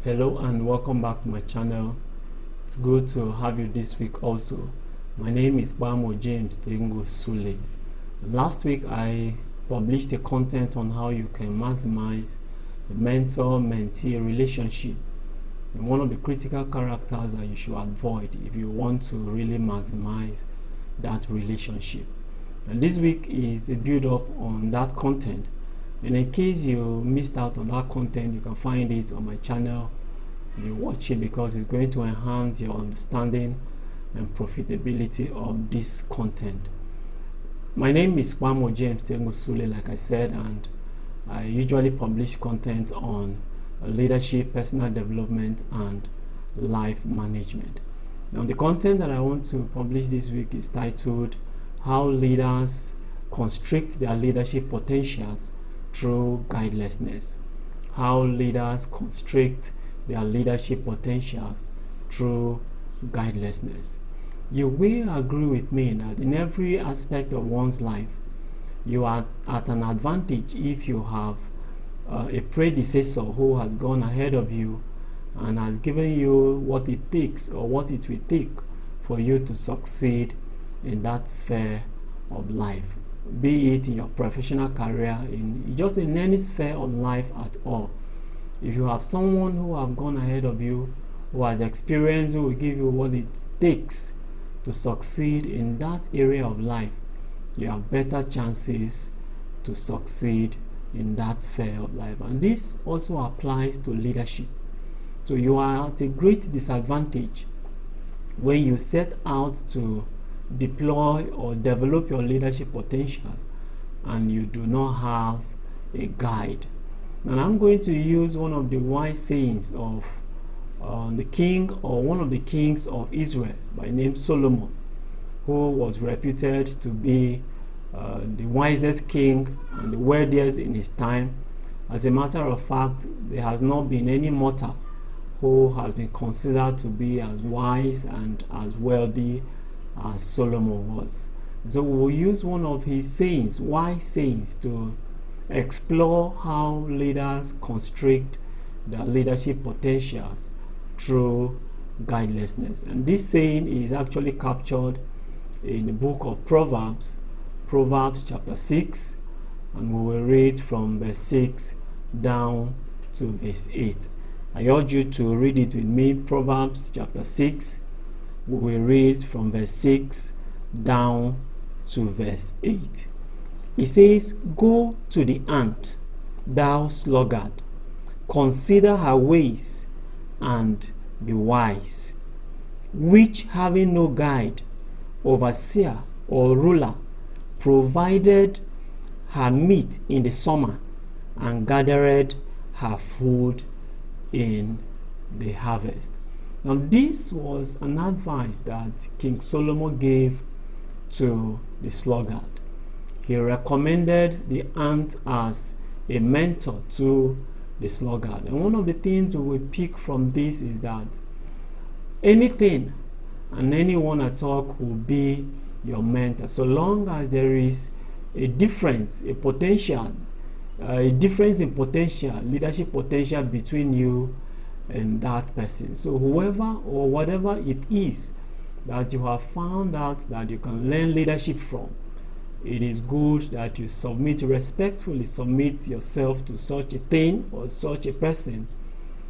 Hello and welcome back to my channel. It's good to have you this week also. My name is Kpamor Suleh. Last week I published a content on how you can maximize the mentor-mentee relationship and one of the critical characters that you should avoid if you want to really maximize that relationship. And this week is a build-up on that content. And in case you missed out on that content, you can find it on my channel. You watch it because it's going to enhance your understanding and profitability of this content. My name is Kpamor Suleh, like I said, and I usually publish content on leadership, personal development, and life management. Now, the content that I want to publish this week is titled How Leaders Constrict Their Leadership Potentials Through Guidelessness. How leaders constrict their leadership potentials through guidelessness. You will agree with me that in every aspect of one's life, you are at an advantage if you have a predecessor who has gone ahead of you and has given you what it takes or what it will take for you to succeed in that sphere of life, be it in your professional career, just in any sphere of life at all. If you have someone who have gone ahead of you, who has experience, who will give you what it takes to succeed in that area of life, you have better chances to succeed in that sphere of life. And this also applies to leadership. So you are at a great disadvantage when you set out to deploy or develop your leadership potentials and you do not have a guide. And I'm going to use one of the wise sayings of the king, or one of the kings of Israel by name Solomon, who was reputed to be the wisest king and the wealthiest in his time. As a matter of fact, there has not been any mortal who has been considered to be as wise and as wealthy as Solomon was. So we will use one of his sayings, wise sayings, to explore how leaders constrict their leadership potentials through guidelessness. And this saying is actually captured in the book of Proverbs, Proverbs chapter 6, and we will read from verse 6 down to verse 8. I urge you to read it with me. Proverbs chapter 6, we will read from verse 6 down to verse 8. It says, "Go to the ant, thou sluggard, consider her ways, and be wise, which having no guide, overseer, or ruler, provided her meat in the summer, and gathered her food in the harvest." Now, this was an advice that King Solomon gave to the sluggard. He recommended the ant as a mentor to the sluggard. And one of the things we will pick from this is that anything and anyone at all could be your mentor, so long as there is a difference, a difference in potential, leadership potential between you and that person. So whoever or whatever it is that you have found out that you can learn leadership from, it is good that you respectfully submit yourself to such a thing or such a person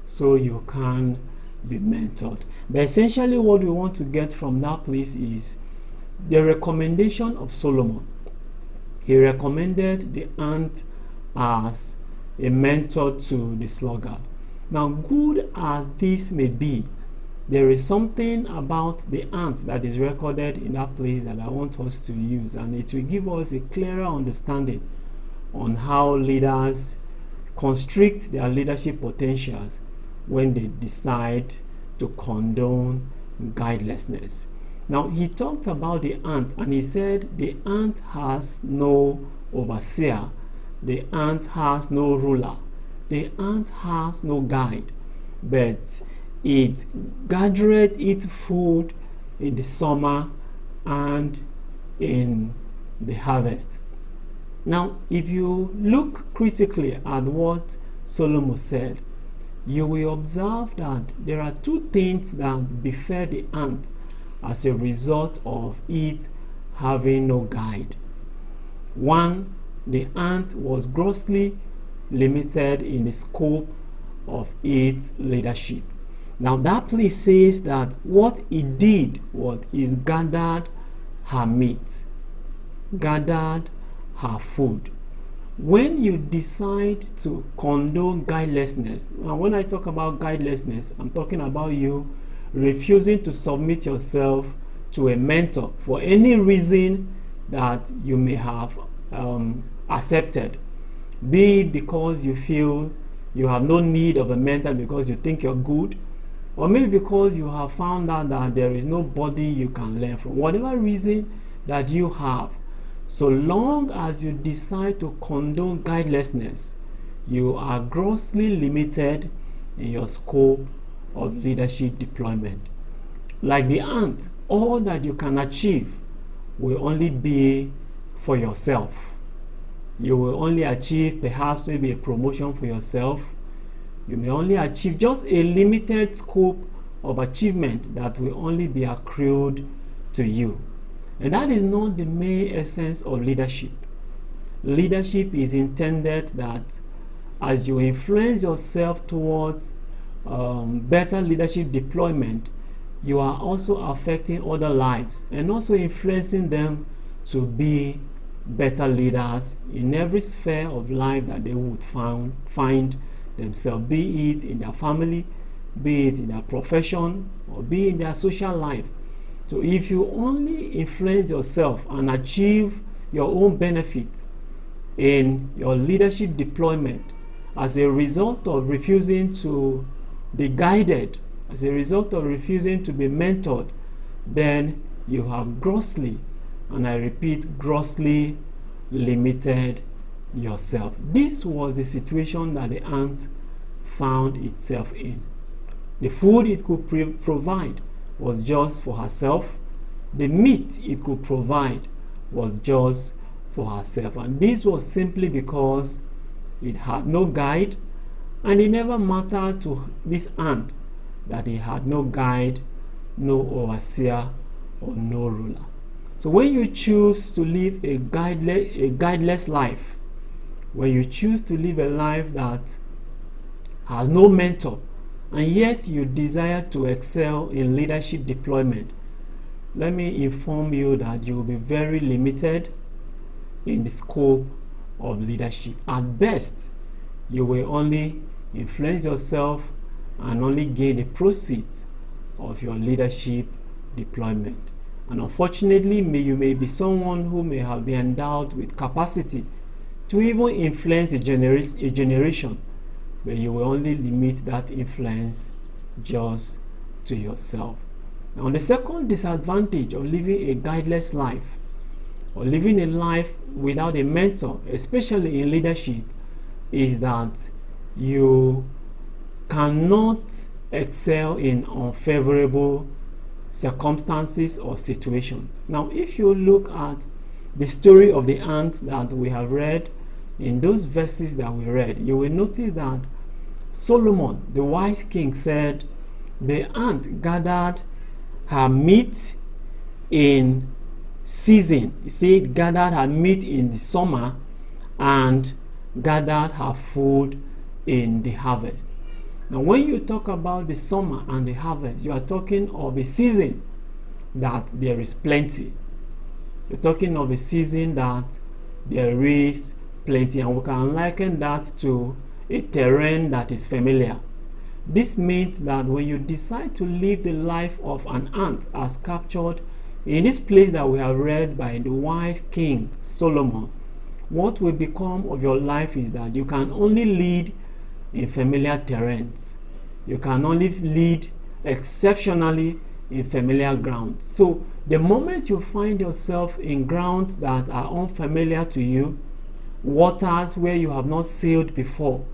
so you can be mentored. But essentially what we want to get from that place is the recommendation of Solomon. He recommended the ant as a mentor to the sluggard. Now, good as this may be, there is something about the ant that is recorded in that place that I want us to use, and it will give us a clearer understanding on how leaders constrict their leadership potentials when they decide to condone guidelessness. Now, he talked about the ant, and he said the ant has no overseer, the ant has no ruler, the ant has no guide, but it gathered its food in the summer and in the harvest. Now, if you look critically at what Solomon said, you will observe that there are two things that befell the ant as a result of it having no guide. One, the ant was grossly limited in the scope of its leadership. Now that place says that what it did was it gathered her meat, gathered her food. When you decide to condone guidelessness, and when I talk about guidelessness, I'm talking about you refusing to submit yourself to a mentor for any reason that you may have accepted, be it because you feel you have no need of a mentor because you think you're good, or maybe because you have found out that there is nobody you can learn from. Whatever reason that you have, so long as you decide to condone guidelessness, you are grossly limited in your scope of leadership deployment. Like the ant, all that you can achieve will only be for yourself. You will only achieve perhaps maybe a promotion for yourself. You may only achieve just a limited scope of achievement that will only be accrued to you. And that is not the main essence of leadership. Leadership is intended that as you influence yourself towards better leadership deployment, you are also affecting other lives and also influencing them to be better leaders in every sphere of life that they would find themselves, be it in their family, be it in their profession, or be it in their social life. So if you only influence yourself and achieve your own benefit in your leadership deployment as a result of refusing to be guided, as a result of refusing to be mentored, then you have grossly, and I repeat, grossly limited yourself. This was the situation that the ant found itself in. The food it could provide was just for herself. The meat it could provide was just for herself. And this was simply because it had no guide, and it never mattered to this ant that it had no guide, no overseer, or no ruler. So when you choose to live a guideless life, when you choose to live a life that has no mentor, and yet you desire to excel in leadership deployment, let me inform you that you will be very limited in the scope of leadership. At best, you will only influence yourself and only gain the proceeds of your leadership deployment. And unfortunately, you may be someone who may have been endowed with capacity to even influence a generation, but you will only limit that influence just to yourself. Now, the second disadvantage of living a guideless life, or living a life without a mentor, especially in leadership, is that you cannot excel in unfavorable circumstances or situations. Now, if you look at the story of the ant that we have read, in those verses that we read, you will notice that Solomon, the wise king, said the ant gathered her meat in season. You see, it gathered her meat in the summer and gathered her food in the harvest. Now, when you talk about the summer and the harvest, you are talking of a season that there is plenty. You're talking of a season that there is plenty, and we can liken that to a terrain that is familiar. This means that when you decide to live the life of an ant as captured in this place that we have read by the wise king Solomon, what will become of your life is that you can only lead in familiar terrains. You can only lead exceptionally in familiar grounds. So the moment you find yourself in grounds that are unfamiliar to you, waters where you have not sailed before,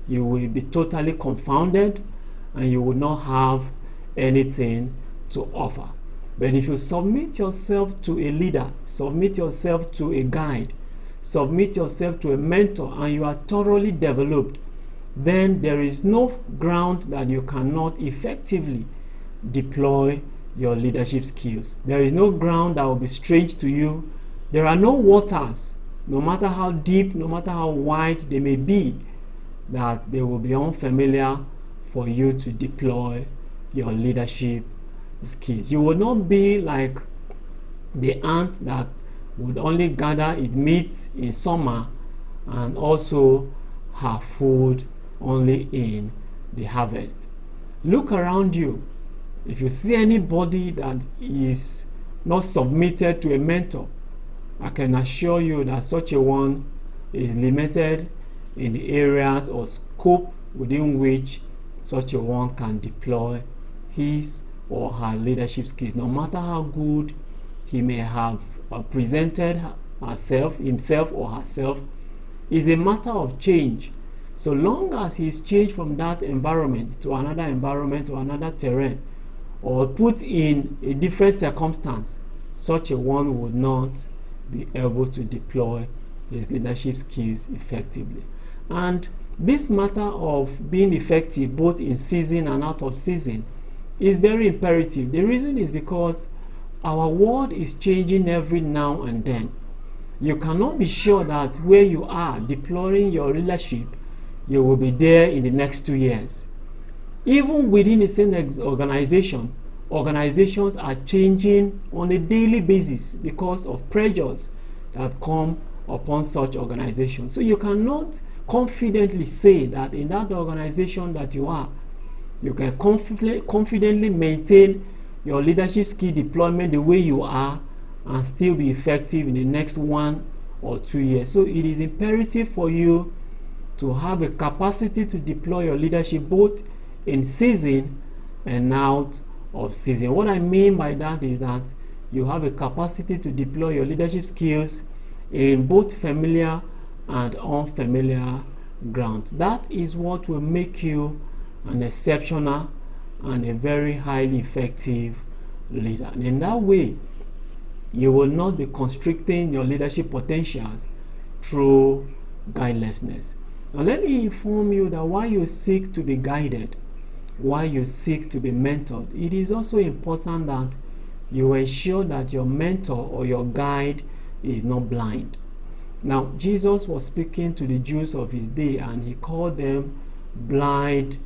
you will be totally confounded and you will not have anything to offer. But if you submit yourself to a leader, submit yourself to a guide, submit yourself to a mentor, and you are thoroughly developed, then there is no ground that you cannot effectively deploy your leadership skills. There is no ground that will be strange to you. There are no waters, no matter how deep, no matter how wide they may be, that they will be unfamiliar for you to deploy your leadership skills. You will not be like the ant that would only gather its meat in summer and also have food only in the harvest. Look around you. If you see anybody that is not submitted to a mentor, I can assure you that such a one is limited in the areas or scope within which such a one can deploy his or her leadership skills. No matter how good he may have presented himself or herself, is a matter of change. So long as he is changed from that environment to another environment or another terrain, or put in a different circumstance, such a one would not be able to deploy his leadership skills effectively. And this matter of being effective both in season and out of season is very imperative. The reason is because our world is changing every now and then. You cannot be sure that where you are deploying your leadership, you will be there in the next 2 years. Even within the same organization, organizations are changing on a daily basis because of pressures that come upon such organizations. So you cannot confidently say that in that organization that you are, you can confidently maintain your leadership skill deployment the way you are and still be effective in the next 1 or 2 years. So it is imperative for you to have a capacity to deploy your leadership both in season and out of season. What I mean by that is that you have a capacity to deploy your leadership skills in both familiar and unfamiliar grounds. That is what will make you an exceptional and a very highly effective leader. And in that way, you will not be constricting your leadership potentials through guidelessness. Now let me inform you that while you seek to be guided, while you seek to be mentored, it is also important that you ensure that your mentor or your guide is not blind. Now, Jesus was speaking to the Jews of his day and he called them blind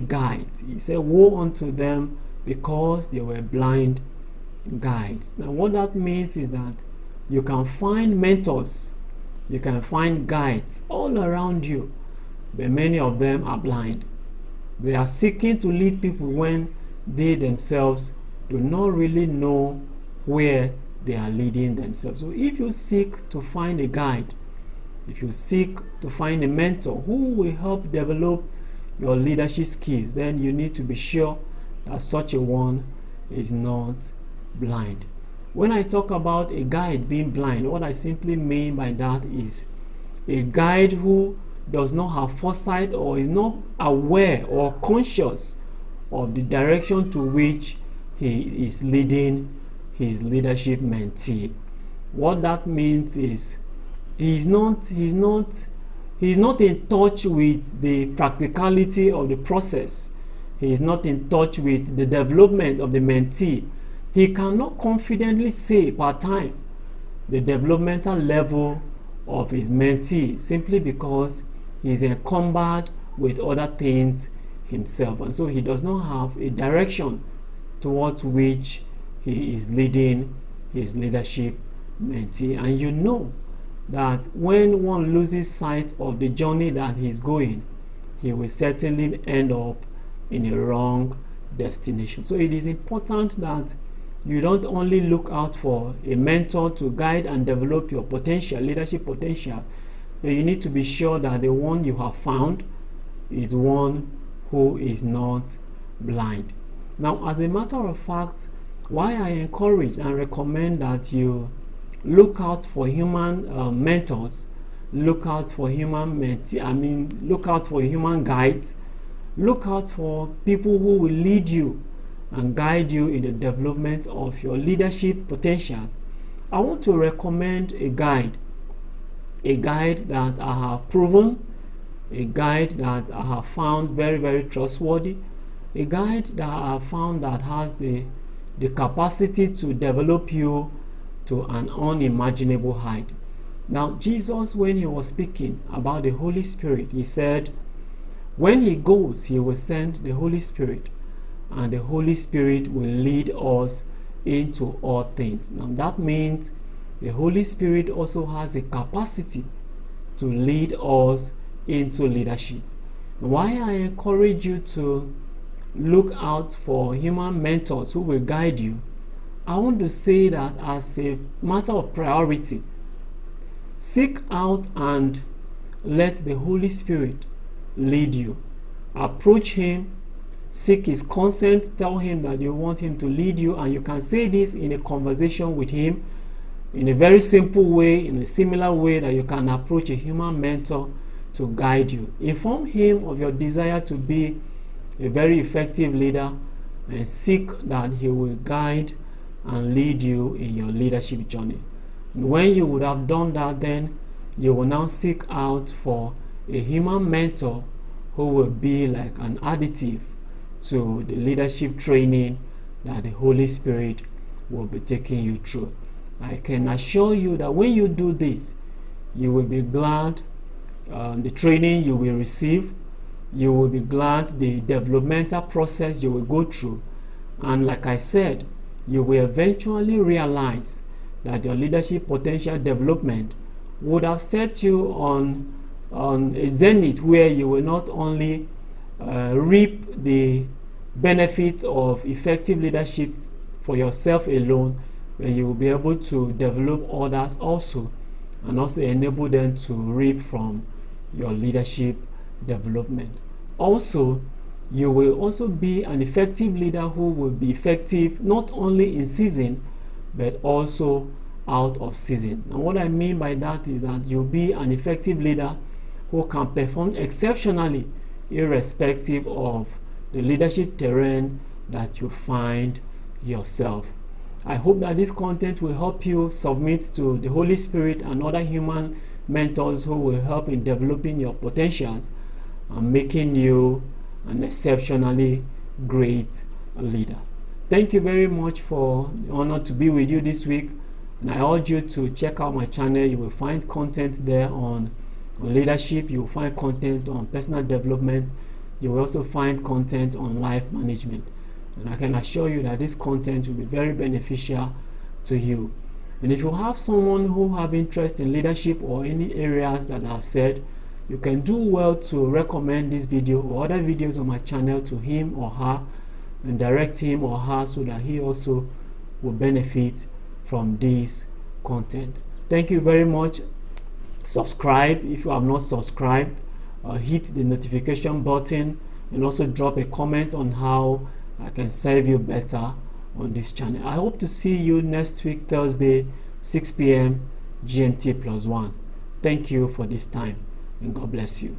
guides. He said, woe unto them because they were blind guides. Now, what that means is that you can find mentors, you can find guides all around you, but many of them are blind. They are seeking to lead people when they themselves do not really know where they are leading themselves. So if you seek to find a guide, if you seek to find a mentor who will help develop your leadership skills, then you need to be sure that such a one is not blind. When I talk about a guide being blind, what I simply mean by that is a guide who does not have foresight or is not aware or conscious of the direction to which he is leading his leadership mentee. What that means is he's not in touch with the practicality of the process. He is not in touch with the development of the mentee. He cannot confidently say part time the developmental level of his mentee simply because he is encumbered with other things himself, and so he does not have a direction towards which he is leading his leadership mentee. And you know that when one loses sight of the journey that he's going, he will certainly end up in a wrong destination. So it is important that you don't only look out for a mentor to guide and develop your potential, leadership potential, but you need to be sure that the one you have found is one who is not blind. Now, as a matter of fact, why I encourage and recommend that you look out for human mentors, look out for human look out for human guides, look out for people who will lead you and guide you in the development of your leadership potentials. I want to recommend a guide that I have proven a guide that I have found very, very trustworthy, a guide that I have found that has the capacity to develop you to an unimaginable height. Now, Jesus, when he was speaking about the Holy Spirit, he said, when he goes, he will send the Holy Spirit, and the Holy Spirit will lead us into all things. Now, that means the Holy Spirit also has a capacity to lead us into leadership. Why I encourage you to look out for human mentors who will guide you, I want to say that as a matter of priority, seek out and let the Holy Spirit lead you. Approach him, seek his consent, tell him that you want him to lead you, and you can say this in a conversation with him in a very simple way, in a similar way that you can approach a human mentor to guide you. Inform him of your desire to be a very effective leader, and seek that he will guide and lead you in your leadership journey. And when you would have done that, then you will now seek out for a human mentor who will be like an additive to the leadership training that the Holy Spirit will be taking you through. I can assure you that when you do this, you will be glad the training you will receive, you will be glad the developmental process you will go through, and like I said, you will eventually realize that your leadership potential development would have set you on a zenith where you will not only reap the benefits of effective leadership for yourself alone, but you will be able to develop others also, and also enable them to reap from your leadership development. Also, you will also be an effective leader who will be effective not only in season but also out of season. And what I mean by that is that you'll be an effective leader who can perform exceptionally irrespective of the leadership terrain that you find yourself. I hope that this content will help you submit to the Holy Spirit and other human mentors who will help in developing your potentials and making you an exceptionally great leader. Thank you very much for the honor to be with you this week, and I urge you to check out my channel. You will find content there on leadership, you will find content on personal development, you will also find content on life management, and I can assure you that this content will be very beneficial to you. And if you have someone who have interest in leadership or any areas that I've said, you can do well to recommend this video or other videos on my channel to him or her, and direct him or her so that he also will benefit from this content. Thank you very much. Subscribe if you have not subscribed. Hit the notification button, and also drop a comment on how I can serve you better on this channel. I hope to see you next week, Thursday, 6 p.m. GMT+1. Thank you for this time, and God bless you.